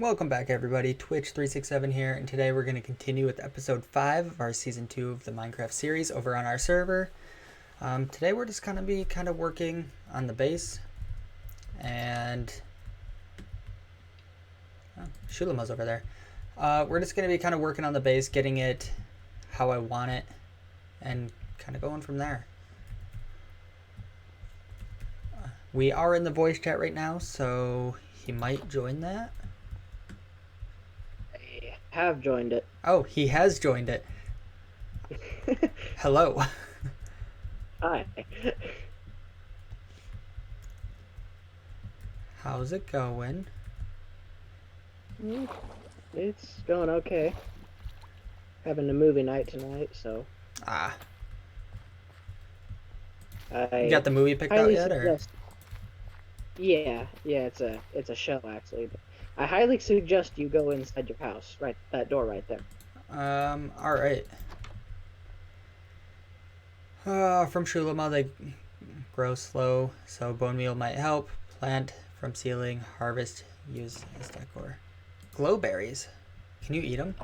Welcome back, everybody. Twitch367 here, and today we're going to continue with episode 5 of our season 2 of the Minecraft series over on our server. Today we're just going to be working on the base, and Shoolima's over there. We're just going to be working on the base, getting it how I want it, and going from there. We are in the voice chat right now, so he might join that. I have joined it. Oh, he has joined it. Hello. Hi. How's it going? It's going okay. Having a movie night tonight, so You got the movie picked out yet, or? Yeah, it's a show actually. But I highly suggest you go inside your house, right, that door right there. All right. From Shoolima, they grow slow, so bone meal might help. Plant from ceiling, harvest, use as decor. Glowberries. Can you eat them?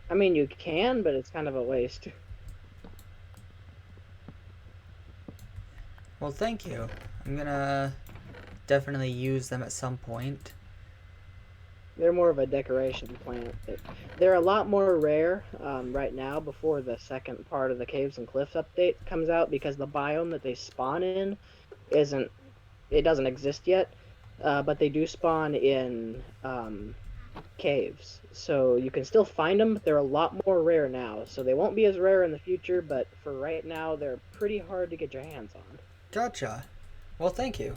I mean, you can, but it's kind of a waste. Well, thank you. I'm gonna definitely use them at some point. They're more of a decoration plant. They're a lot more rare right now before the second part of the Caves and Cliffs update comes out because the biome that they spawn in doesn't exist yet, but they do spawn in caves. So you can still find them, but they're a lot more rare now. So they won't be as rare in the future, but for right now, they're pretty hard to get your hands on. Gotcha. Well, thank you.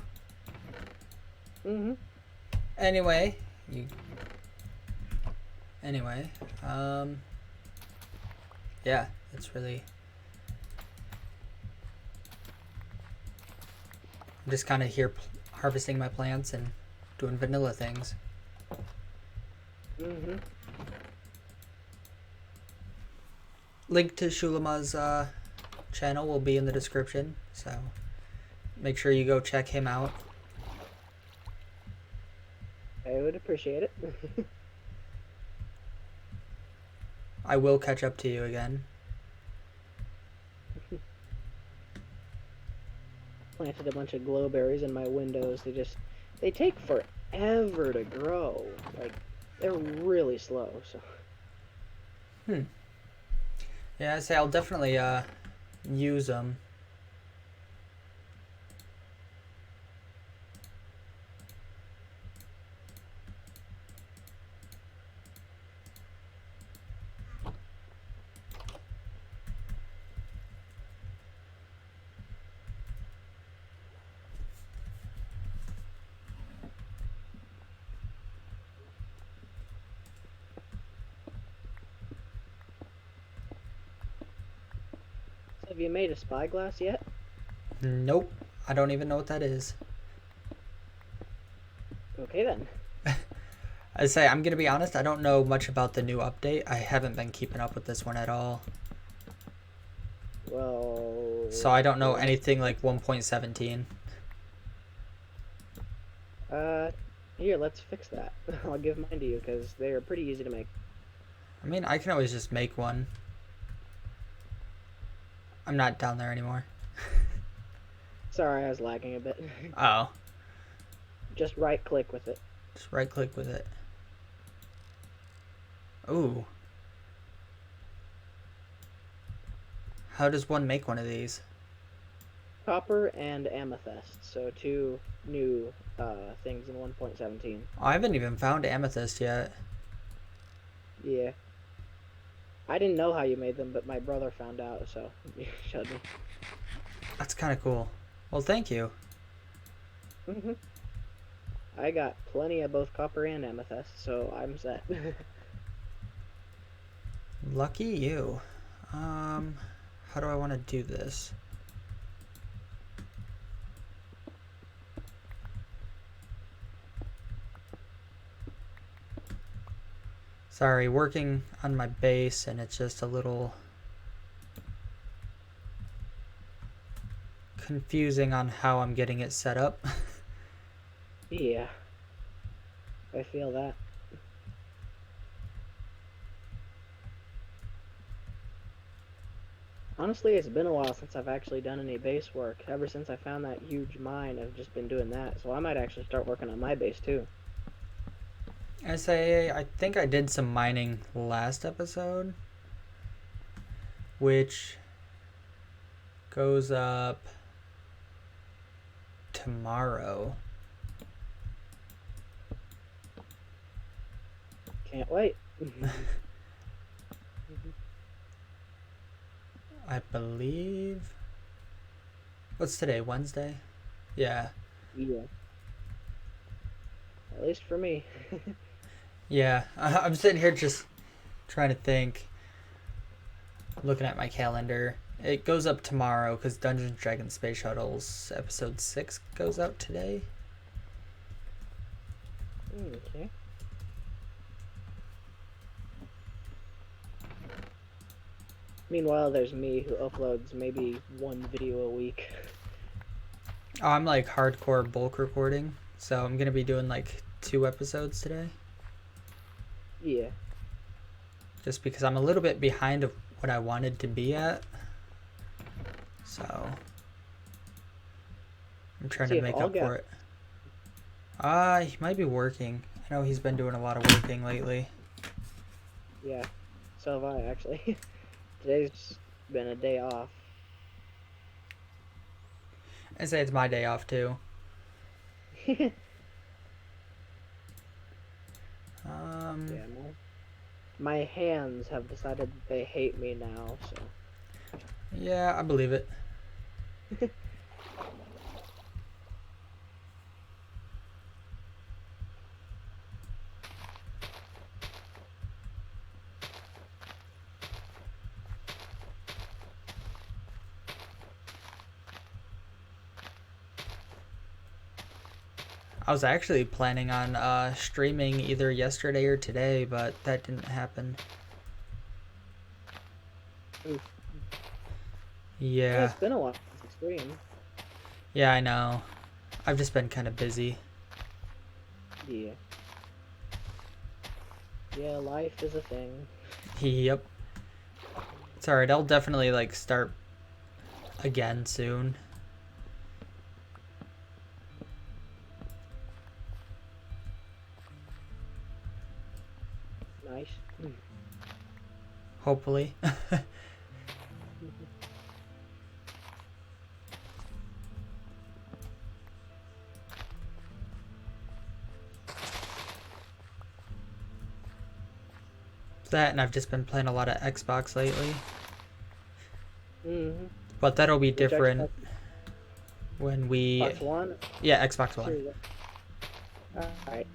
Mm-hmm. Anyway, yeah, it's really... I'm just here harvesting my plants and doing vanilla things. Mm-hmm. Link to Shoolima's channel will be in the description, so make sure you go check him out. I would appreciate it. I will catch up to you again. Planted a bunch of glowberries in my windows. They take forever to grow. Like, they're really slow, so. Yeah, I say I'll definitely use them. Have you made a spyglass yet? Nope, I don't even know what that is. Okay then. I say, I'm gonna be honest, I don't know much about the new update. I haven't been keeping up with this one at all. Well... So I don't know anything like 1.17. Here, let's fix that. I'll give mine to you, because they are pretty easy to make. I mean, I can always just make one. I'm not down there anymore. Sorry, I was lagging a bit. Oh. Just right-click with it. Just right-click with it. Ooh. How does one make one of these? Copper and amethyst, so two new things in 1.17. Oh, I haven't even found amethyst yet. Yeah. I didn't know how you made them, but my brother found out, so he showed me. That's kind of cool. Well, thank you. Mm-hmm. I got plenty of both copper and amethyst, so I'm set. Lucky you. How do I want to do this? Sorry, working on my base and it's just a little confusing on how I'm getting it set up. Yeah. I feel that. Honestly, it's been a while since I've actually done any base work. Ever since I found that huge mine, I've just been doing that. So I might actually start working on my base too. I think I did some mining last episode, which goes up tomorrow. Can't wait. I believe. What's today? Wednesday? Yeah. Yeah. At least for me. Yeah. I'm sitting here just trying to think. Looking at my calendar. It goes up tomorrow because Dungeons & Dragons Space Shuttles episode 6 goes out today. Okay. Meanwhile, there's me who uploads maybe one video a week. Oh, I'm like hardcore bulk recording, so I'm gonna be doing like 2 episodes today. Yeah. Just because I'm a little bit behind of what I wanted to be at. So I'm trying See to if make I'll up get- for it. He might be working. I know he's been doing a lot of working lately. Yeah. So have I, actually. Today's been a day off. I say it's my day off too. Yeah, Um, my hands have decided that they hate me now, so. yeah, I believe it. I was actually planning on streaming either yesterday or today, but that didn't happen. Oof. Yeah. It's been a while since I streamed. Yeah, I know. I've just been kind of busy. Yeah. Yeah, life is a thing. Yep. It's alright, I'll definitely like start again soon. Nice. Hopefully. That, and I've just been playing a lot of Xbox lately. Mm-hmm. But that'll be Which different when we... Xbox One? Yeah, Xbox One. Series X. Alright.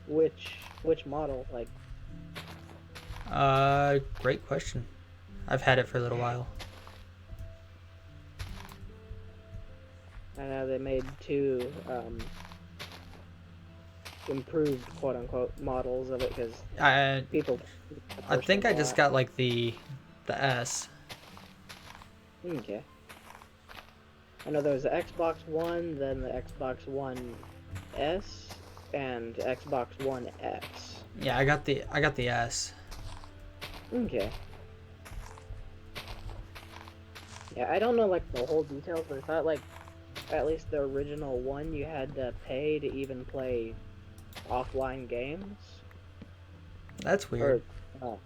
Which model? Like, Great question. I've had it for a little while. I know they made 2, improved quote-unquote models of it, because people... I think I just got like the S. Okay. I know there was the Xbox One, then the Xbox One S, and Xbox One X. Yeah, I got the S. Okay. Yeah, I don't know like the whole details, but I thought like at least the original one you had to pay to even play offline games. That's weird. Or,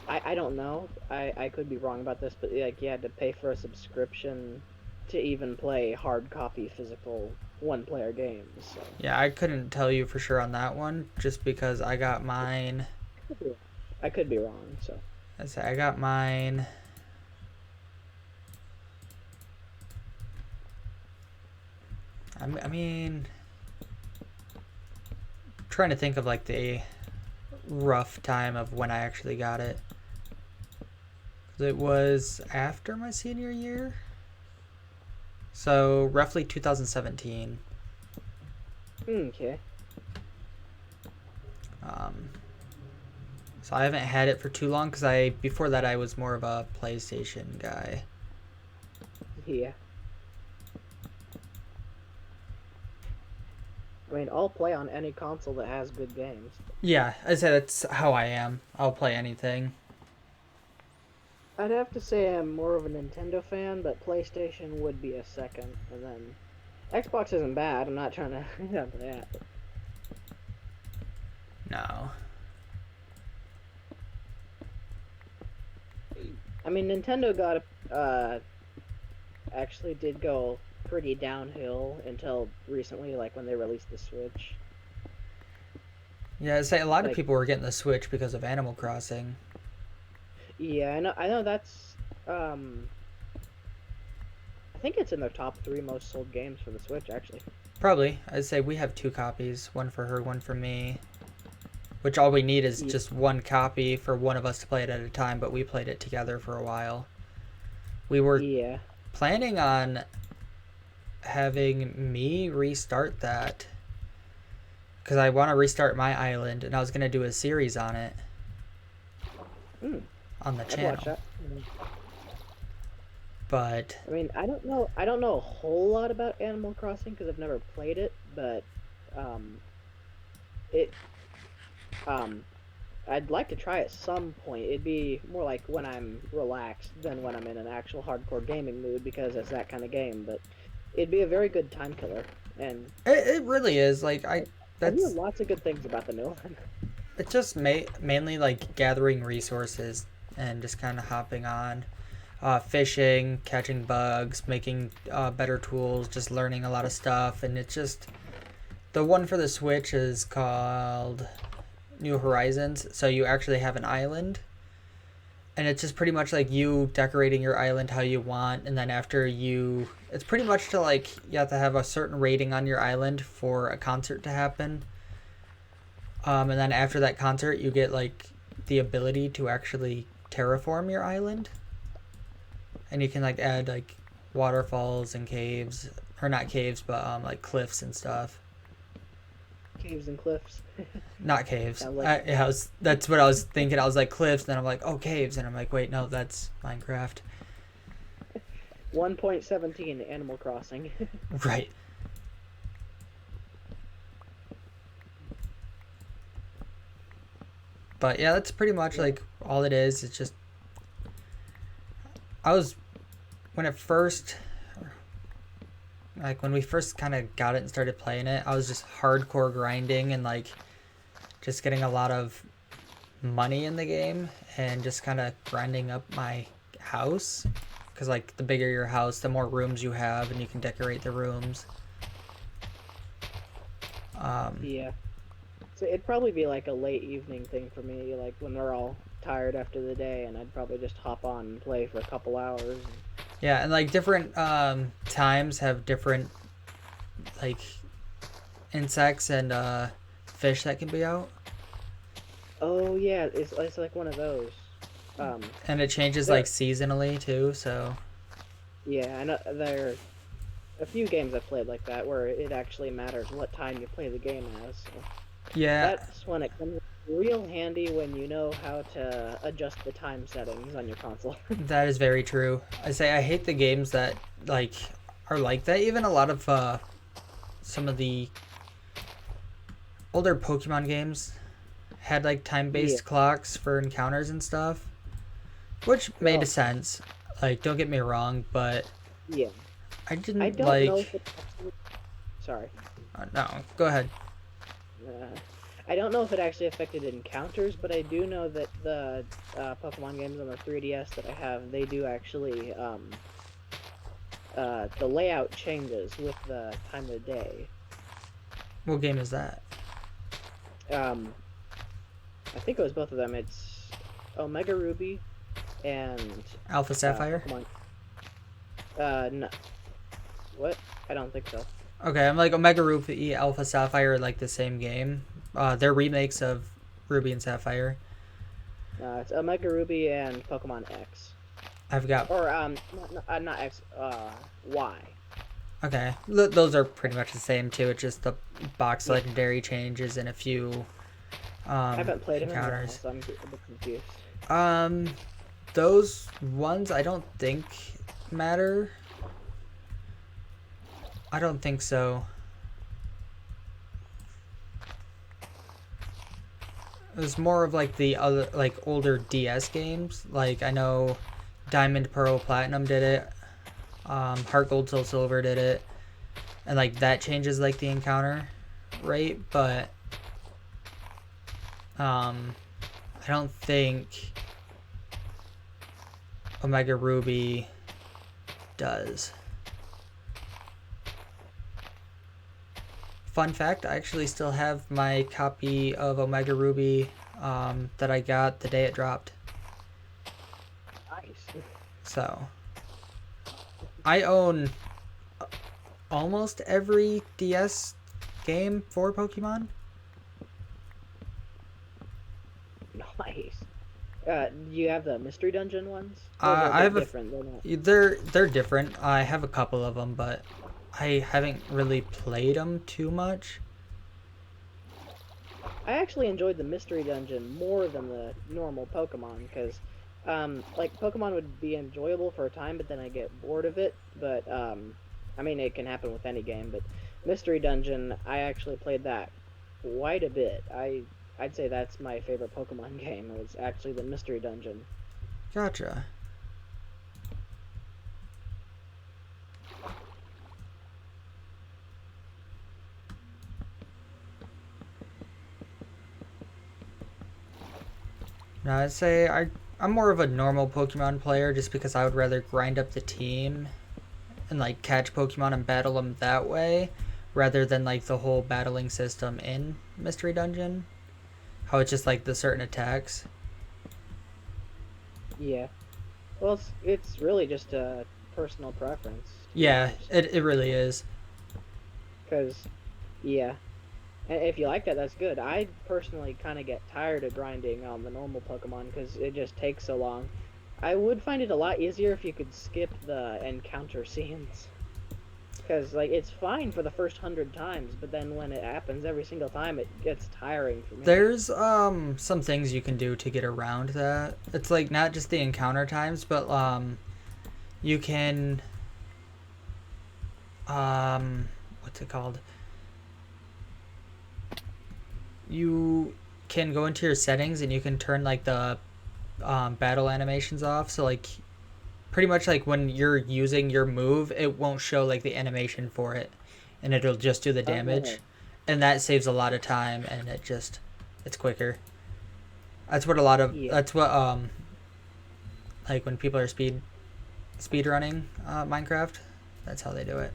I don't know. I could be wrong about this, but like you had to pay for a subscription to even play hard copy physical one-player games. So. Yeah, I couldn't tell you for sure on that one, just because I got mine. I could be wrong. So. I got mine. I mean, trying to think of like the rough time of when I actually got it. It was after my senior year, so roughly 2017. Okay. So I haven't had it for too long because before that I was more of a PlayStation guy. Yeah. I mean, I'll play on any console that has good games. Yeah, I said that's how I am. I'll play anything. I'd have to say I'm more of a Nintendo fan, but PlayStation would be a second, and then Xbox isn't bad. I'm not trying to not that. No. I mean, Nintendo got actually did go pretty downhill until recently, like when they released the Switch. Yeah, I say a lot of Like, people were getting the Switch because of Animal Crossing. yeah, I know that's I think it's in their top 3 most sold games for the Switch, actually. Probably. I'd say we have 2 copies, one for her, one for me. Which all we need is Yeah. just one copy for one of us to play it at a time, but we played it together for a while. We were Yeah. planning on having me restart that because I want to restart my island, and I was gonna do a series on it Hmm. on the I'd watch channel. that. But I mean, I don't know a whole lot about Animal Crossing because I've never played it, but um, it um, I'd like to try at some point. It'd be more like when I'm relaxed than when I'm in an actual hardcore gaming mood because it's that kind of game. But it'd be a very good time killer, and it really is like I hear that's lots of good things about the new one. it's just mainly like gathering resources and just kind of hopping on, fishing, catching bugs, making better tools, just learning a lot of stuff, and it's just the one for the Switch is called New Horizons. So you actually have an island, and it's just pretty much like you decorating your island how you want, and then after you, it's pretty much to like you have to have a certain rating on your island for a concert to happen. And then after that concert, you get like the ability to actually terraform your island, and you can like add like waterfalls and caves, or not caves, but like cliffs and stuff. Caves and cliffs. Not caves. Sounds like That's what I was thinking. I was like cliffs, then I'm like, oh, caves, and I'm like, wait, no, that's Minecraft. 1.17 Animal Crossing. Right. But yeah, that's pretty much Yeah. like all it is. It's just I was when it first like when we first kind of got it and started playing it, I was just hardcore grinding and like just getting a lot of money in the game and just kind of grinding up my house because like the bigger your house, the more rooms you have, and you can decorate the rooms. Yeah. So it'd probably be like a late evening thing for me, like when they're all tired after the day, and I'd probably just hop on and play for a couple hours. Yeah, and like different times have different like insects and fish that can be out, Oh yeah, it's like one of those. Um, and it changes like there, seasonally too. So yeah, I know there are a few games I've played like that where it actually matters what time you play the game as. So yeah, that's when it comes real handy when you know how to adjust the time settings on your console. that is very true. I say I hate the games that like are like that. Even a lot of some of the older Pokemon games had like Yeah. time-based clocks for encounters and stuff, which made Well, sense. Like, don't get me wrong, but yeah. I I didn't don't know like. if it actually, sorry. No, go ahead. Uh, I don't know if it actually affected encounters, but I do know that the Pokemon games on the 3DS that I have, they do actually the layout changes with the time of day. What game is that? Um, I think it was both of them. It's Omega Ruby and Alpha Sapphire. Pokemon. No, what? I don't think so. Okay, I'm like Omega Ruby, Alpha Sapphire are like the same game. They're remakes of Ruby and Sapphire. It's Omega Ruby and Pokemon X, I've got. or not X, Y. Okay, those are pretty much the same too. It's just the box Yeah, legendary changes and a few I haven't played him in a while, encounters. so I'm a bit confused. Um, those ones I don't think matter. I don't think so. It was more of like the other like older DS games. Like I know Diamond, Pearl, Platinum did it. Heart Gold, Soul Silver did it, and like that changes like the encounter rate, but I don't think Omega Ruby does. Fun fact, I actually still have my copy of Omega Ruby that I got the day it dropped. Nice. So, I own almost every DS game for Pokemon. Nice. Do you have the mystery dungeon ones? I have different. They're not. they're different. I have a couple of them, but I haven't really played them too much. I actually enjoyed the mystery dungeon more than the normal Pokemon because, like Pokemon would be enjoyable for a time, but then I get bored of it. But I mean, it can happen with any game. But mystery dungeon, I actually played that quite a bit. I'd say that's my favorite Pokemon game. It was actually the mystery dungeon. Gotcha. Now I'd say I'm more of a normal Pokemon player just because I would rather grind up the team and like catch Pokemon and battle them that way rather than like the whole battling system in Mystery Dungeon. How it's just like the certain attacks. Yeah. Well, it's really just a personal preference. Yeah, it really is. Because, yeah. And if you like that, that's good. I personally kind of get tired of grinding on the normal Pokemon because it just takes so long. I would find it a lot easier if you could skip the encounter scenes. Because, like, it's fine for the first 100 times, but then when it happens every single time, it gets tiring for me. There's some things you can do to get around that. It's like not just the encounter times, but you can what's it called? You can go into your settings and you can turn like the battle animations off. So like pretty much like when you're using your move, it won't show like the animation for it, and it'll just do the damage, and that saves a lot of time, and it's quicker. That's what that's what like when people are speed running Minecraft, that's how they do it.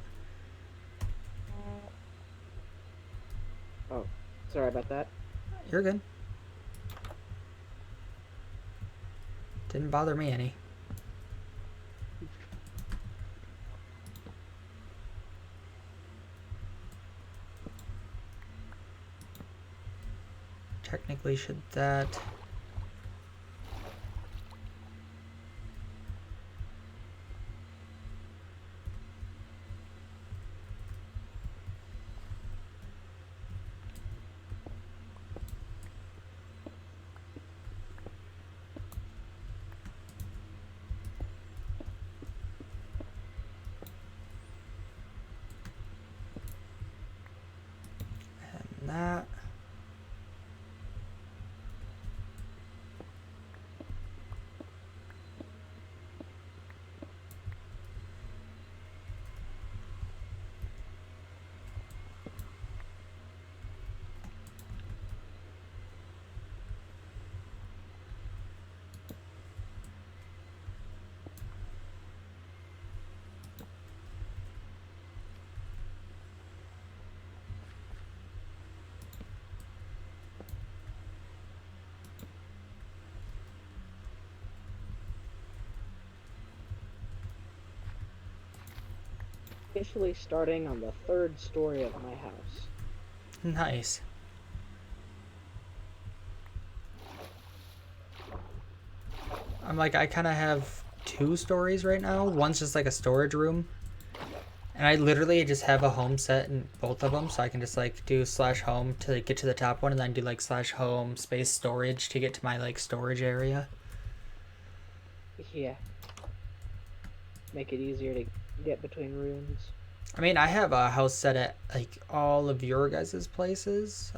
Oh, sorry about that. You're good. Didn't bother me any. Technically, should that... and that... Officially starting on the 3rd story of my house. Nice. I'm like, I kind of have 2 stories right now. One's just like a storage room. And I literally just have a home set in both of them, so I can just like do /home to get to the top one, and then do like /home space storage to get to my like storage area. Yeah. Make it easier to get between rooms. I mean, I have a house set at like all of your guys' places.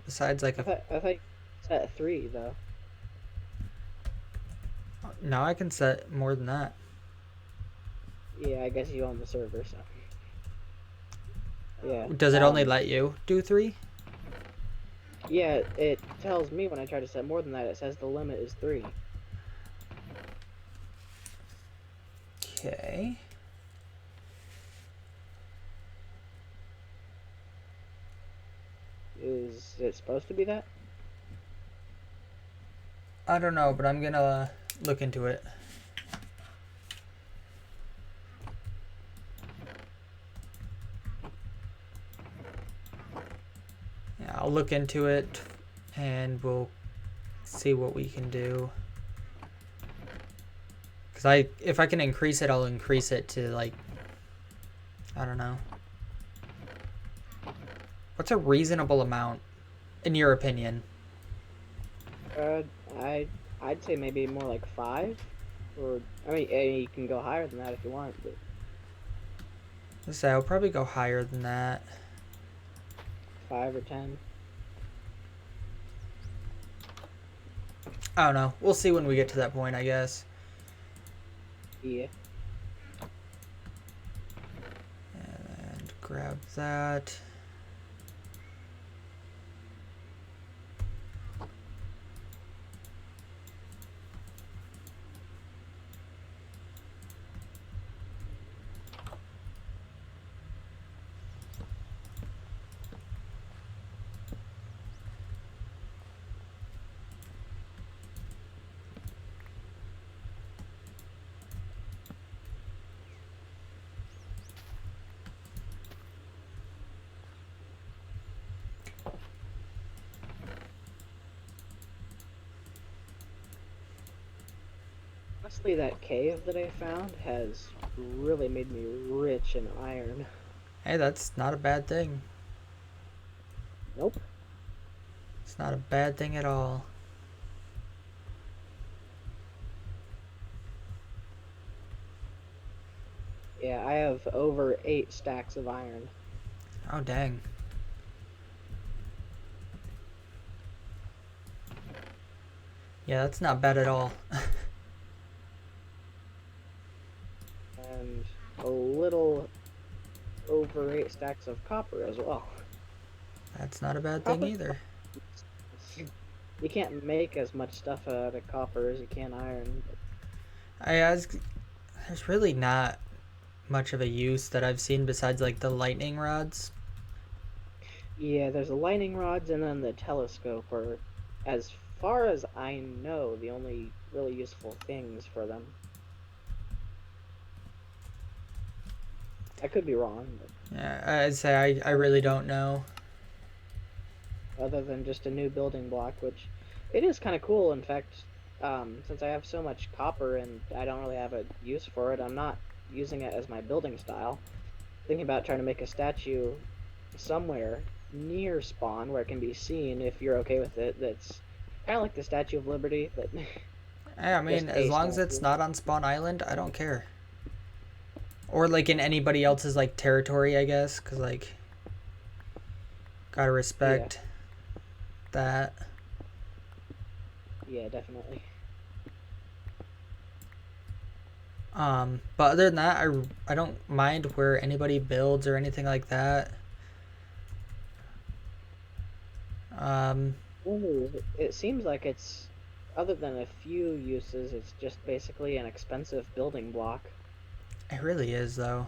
Besides like I thought Set 3 though. Now I can set more than that. Yeah, I guess you own the server, so yeah. Does it only let you do 3? Yeah, it tells me when I try to set more than that, it says the limit is 3. Okay. Is it supposed to be that? I don't know, but I'm gonna look into it. Yeah, I'll look into it and we'll see what we can do. Cause if I can increase it, I'll increase it to like, I don't know. What's a reasonable amount, in your opinion? Uh, I I'd say maybe more like 5, or I mean, you can go higher than that if you want, but Let's say I'll probably go higher than that. 5 or 10. I don't know. We'll see when we get to that point, I guess. Yeah. And grab that. Honestly, that cave that I found has really made me rich in iron. Hey, that's not a bad thing. Nope. It's not a bad thing at all. Yeah, I have over 8 stacks of iron. Oh, dang. Yeah, that's not bad at all. And a little over 8 stacks of copper as well. That's not a bad thing Copper, either. you can't make as much stuff out of copper as you can iron. There's really not much of a use that I've seen besides like the lightning rods. Yeah, there's the lightning rods and then the telescope are, as far as I know, the only really useful things for them. I could be wrong, but Yeah, I'd say I really don't know. other than just a new building block, which it is kind of cool. In fact, since I have so much copper and I don't really have a use for it, I'm not using it as my building style. Thinking about trying to make a statue somewhere near spawn where it can be seen if you're okay with it. That's kind of like the Statue of Liberty, but Yeah, I mean, just as a long as it's statue. not on Spawn Island, I don't care. Or like in anybody else's like territory, I guess, because like gotta Yeah, respect that. yeah, definitely. But other than that, I don't mind where anybody builds or anything like that. Um, It seems like it's, other than a few uses, it's just basically an expensive building block. it really is though.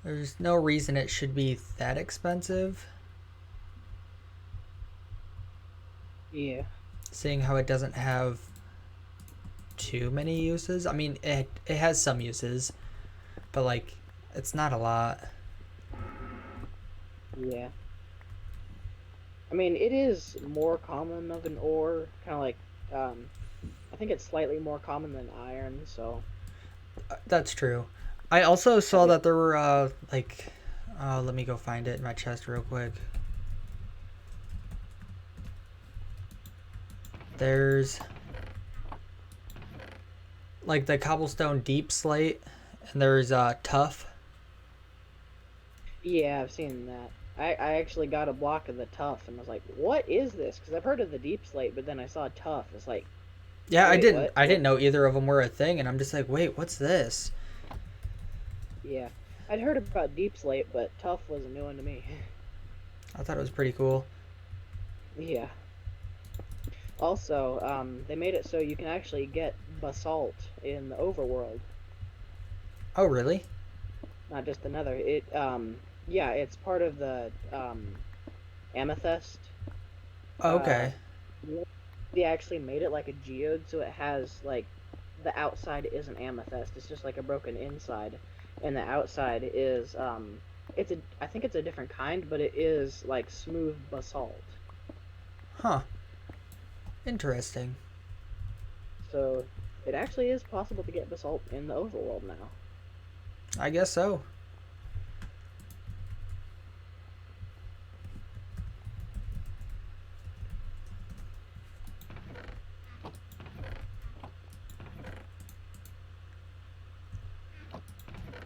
There's no reason it should be that expensive, Yeah, seeing how it doesn't have too many uses. I mean, it has some uses, but like it's not a lot. yeah. I mean, it is more common of an ore, kind of like, um, I think it's slightly more common than iron, so That's true. I also I saw think, that there were let me go find it in my chest real quick. There's like the cobblestone deep slate And there's Tough. Yeah, I've seen that. I actually got a block of the Tough and was like, what is this? Because I've heard of the Deep Slate, but then I saw Tough. It's like, Yeah, wait, what? I What? didn't know either of them were a thing, and I'm just like, wait, what's this? Yeah. I'd heard about Deep Slate, but Tough was a new one to me. I thought it was pretty cool. Yeah. Also, they made it so you can actually get basalt in the overworld, Oh, really? not just another. Yeah, it's part of the amethyst. Uh, Okay. they actually made it like a geode, so it has like the outside isn't amethyst. It's just like a broken inside, and the outside is it's a I think it's a different kind, but it is like smooth basalt. Huh. Interesting. So it actually is possible to get basalt in the overworld now. I guess so.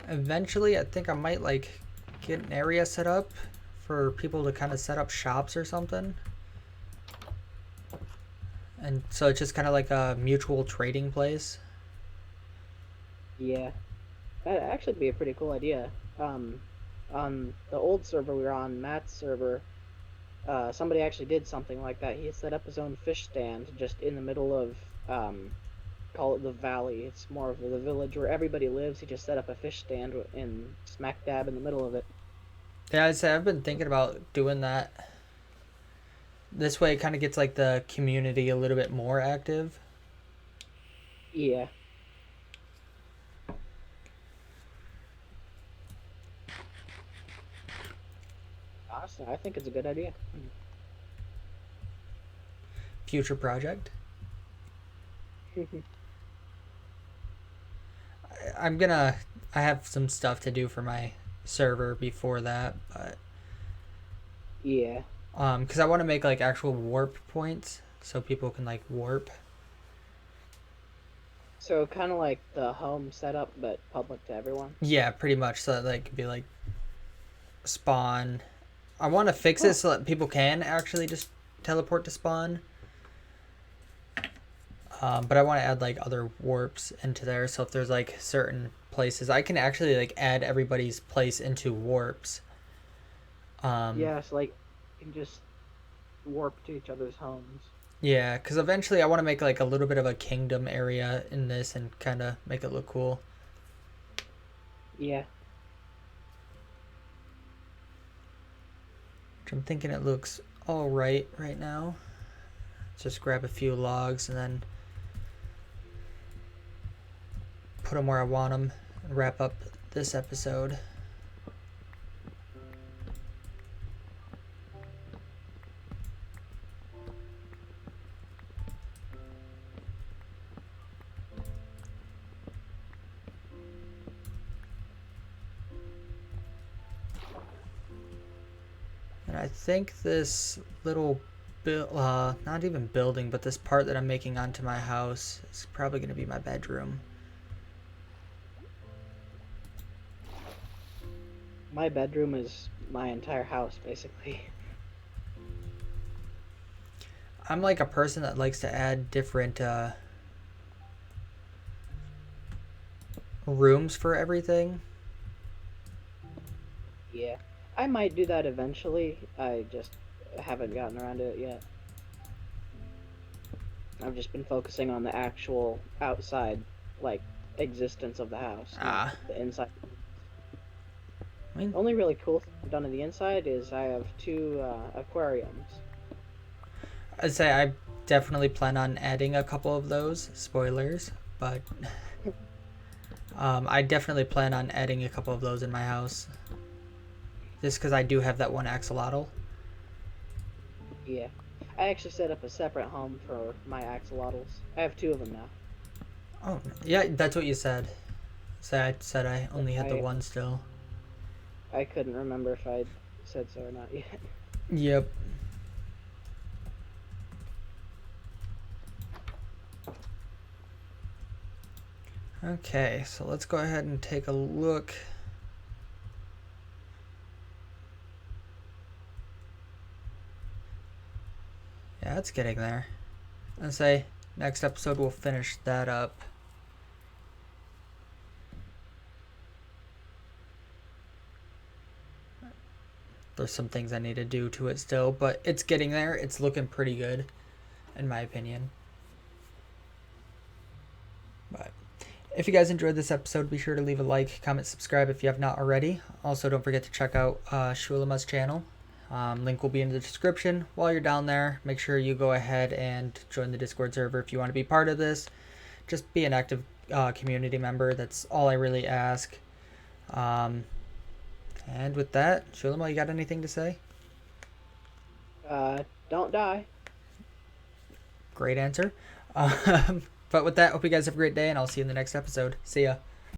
Eventually, I think I might like get an area set up for people to kind of set up shops or something. And so it's just kind of like a mutual trading place. Yeah, that'd actually be a pretty cool idea. Um, on the old server we were on, Matt's server, somebody actually did something like that. He set up his own fish stand just in the middle of, call it the valley. It's more of the village where everybody lives. He just set up a fish stand in smack dab in the middle of it. Yeah, I'd say I've been thinking about doing that. This way, it kind of gets like the community a little bit more active. Yeah, honestly, I think it's a good idea. Future project. I'm gonna. I have some stuff to do for my server before that, but Yeah, because I want to make like actual warp points so people can like warp. so kind of like the home setup, but public to everyone. Yeah, pretty much. So that they could be like spawn. I want to fix Huh. it so that people can actually just teleport to spawn. But I want to add like other warps into there. So if there's like certain places, I can actually like add everybody's place into warps. Yeah, so like you can just warp to each other's homes. Yeah, because eventually I want to make like a little bit of a kingdom area in this and kind of make it look cool. Yeah. Which I'm thinking it looks all right now. Just grab a few logs and then put them where I want them and wrap up this episode. And I think this little not even building, but this part that I'm making onto my house is probably going to be my bedroom. My bedroom is my entire house, basically. I'm like a person that likes to add different rooms for everything. Yeah. I might do that eventually. I just haven't gotten around to it yet. I've just been focusing on the actual outside, like, existence of the house, not Ah, the inside. I mean, The only really cool thing I've done on the inside is I have two aquariums. I'd say I definitely plan on adding a couple of those. Spoilers, but I definitely plan on adding a couple of those in my house. Just because I do have that one axolotl. Yeah. I actually set up a separate home for my axolotls. I have two of them now. Oh, yeah, that's what you said. So I said I only had the I one still. I couldn't remember if I said so or not yet. Yep. Okay, so let's go ahead and take a look. Yeah, it's getting there. I'll say next episode we'll finish that up. There's some things I need to do to it still, but it's getting there. It's looking pretty good, in my opinion. But if you guys enjoyed this episode, be sure to leave a like, comment, subscribe if you have not already. Also, don't forget to check out Shoolima's channel. Link will be in the description. While you're down there, make sure you go ahead and join the Discord server if you want to be part of this. Just be an active community member. That's all I really ask. And with that, Shoolima, you got anything to say? Don't die. Great answer. But with that, hope you guys have a great day, and I'll see you in the next episode. See ya.